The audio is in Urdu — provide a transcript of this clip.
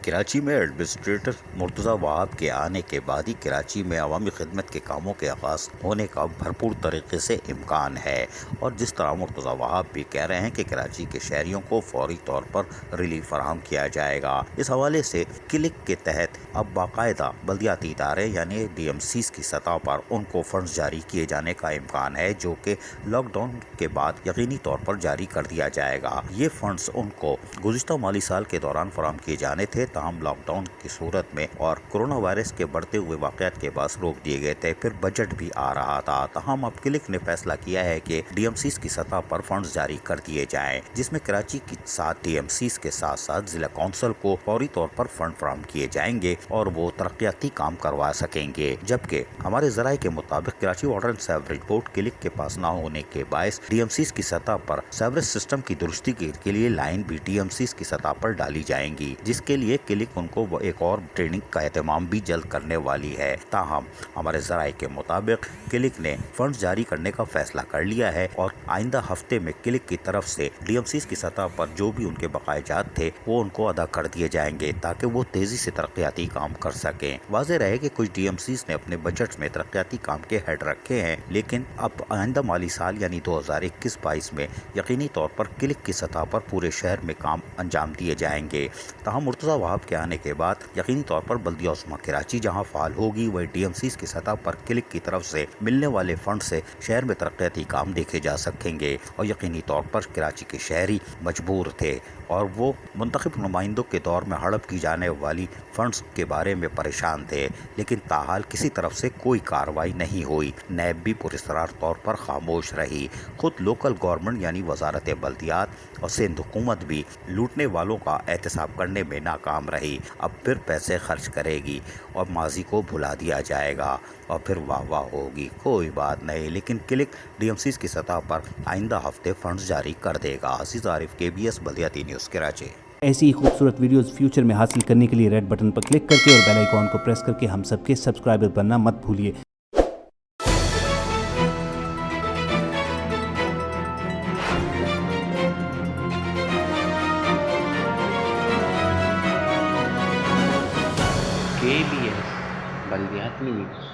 کراچی میں ایڈمنسٹریٹر مرتضی وہاب کے آنے کے بعد ہی کراچی میں عوامی خدمت کے کاموں کے آغاز ہونے کا بھرپور طریقے سے امکان ہے، اور جس طرح مرتضی وہاب بھی کہہ رہے ہیں کہ کراچی کے شہریوں کو فوری طور پر ریلیف فراہم کیا جائے گا۔ اس حوالے سے کلک کے تحت اب باقاعدہ بلدیاتی ادارے یعنی ڈی ایم سیز کی سطح پر ان کو فنڈز جاری کیے جانے کا امکان ہے، جو کہ لاک ڈاؤن کے بعد یقینی طور پر جاری کر دیا جائے گا۔ یہ فنڈز ان کو گزشتہ مالی سال کے دوران فراہم کیے جانے تھے، تاہم لاک ڈاؤن کی صورت میں اور کورونا وائرس کے بڑھتے ہوئے واقعات کے باعث روک دیے گئے تھے، پھر بجٹ بھی آ رہا تھا، تاہم اب کلک نے فیصلہ کیا ہے کہ ڈی ایم سیز کی سطح پر فنڈز جاری کر دیے جائیں، جس میں کراچی کی 7 ڈی ایم سیز کے ساتھ ساتھ ضلع کونسل کو فوری طور پر فنڈ فراہم کیے جائیں گے اور وہ ترقیاتی کام کروا سکیں گے۔ جبکہ ہمارے ذرائع کے مطابق Karachi water and sewerage board click کے پاس نہ ہونے کے باعث ڈی ایم سیز کی سطح پر سیوریج سسٹم کی درستی کے لیے لائن بھی ڈی ایم سیز کی سطح پر ڈالی جائیں گی، جس کے لیے کلک ان کو ایک اور ٹریننگ کا اہتمام بھی جلد کرنے والی ہے۔ تاہم ہمارے ذرائع کے مطابق کلک نے فنڈز جاری کرنے کا فیصلہ کر لیا ہے، اور آئندہ ہفتے میں کلک کی طرف سے ڈی ایم سیز کی سطح پر جو بھی ان کے بقایا جات تھے وہ ان کو ادا کر دیے جائیں گے، تاکہ وہ تیزی سے ترقیاتی کام کر سکیں۔ واضح رہے کہ کچھ ڈی ایم سیز نے اپنے بجٹ میں ترقیاتی کام کے ہیڈ رکھے ہیں، لیکن اب آئندہ مالی سال یعنی 2021-22 میں یقینی طور پر کلک کی سطح پر پورے شہر میں کام انجام دیے جائیں گے۔ تاہم مرتضی وہاب کے آنے کے بعد یقینی طور پر بلدیہ عظمیٰ کراچی جہاں فعال ہوگی، وہی ڈی ایم سیز کی سطح پر کلک کی طرف سے ملنے والے فنڈ سے شہر میں ترقیاتی کام دیکھے جا سکیں گے، اور یقینی طور پر کراچی کے شہری مجبور تھے اور وہ منتخب نمائندوں کے دور میں ہڑپ کی جانے والی فنڈز کے بارے میں پریشان تھے، لیکن تاحال کسی طرف سے کوئی کارروائی نہیں ہوئی۔ نیب بھی پراسرار طور پر خاموش رہی۔ خود لوکل گورنمنٹ یعنی وزارت بلدیات اور سندھ حکومت بھی لوٹنے والوں کا احتساب کرنے میں ناکام رہی۔ اب پھر پیسے خرچ کرے گی اور ماضی کو بھلا دیا جائے گا اور پھر واہ واہ ہوگی، کوئی بات نہیں، لیکن کلک ڈی ایم سیز کی سطح پر آئندہ ہفتے فنڈز جاری کر دے گا۔ عزیز عارف، KBS بلدیاتی نیوز، کراچی۔ ایسی ہی خوبصورت ویڈیوز فیوچر میں حاصل کرنے کے لیے ریڈ بٹن پر کلک کر کے اور بیل آئیکن کو پریس کر کے ہم سب کے سبسکرائبر بننا مت بھولیے۔ KBS بلدیاتی نیوز۔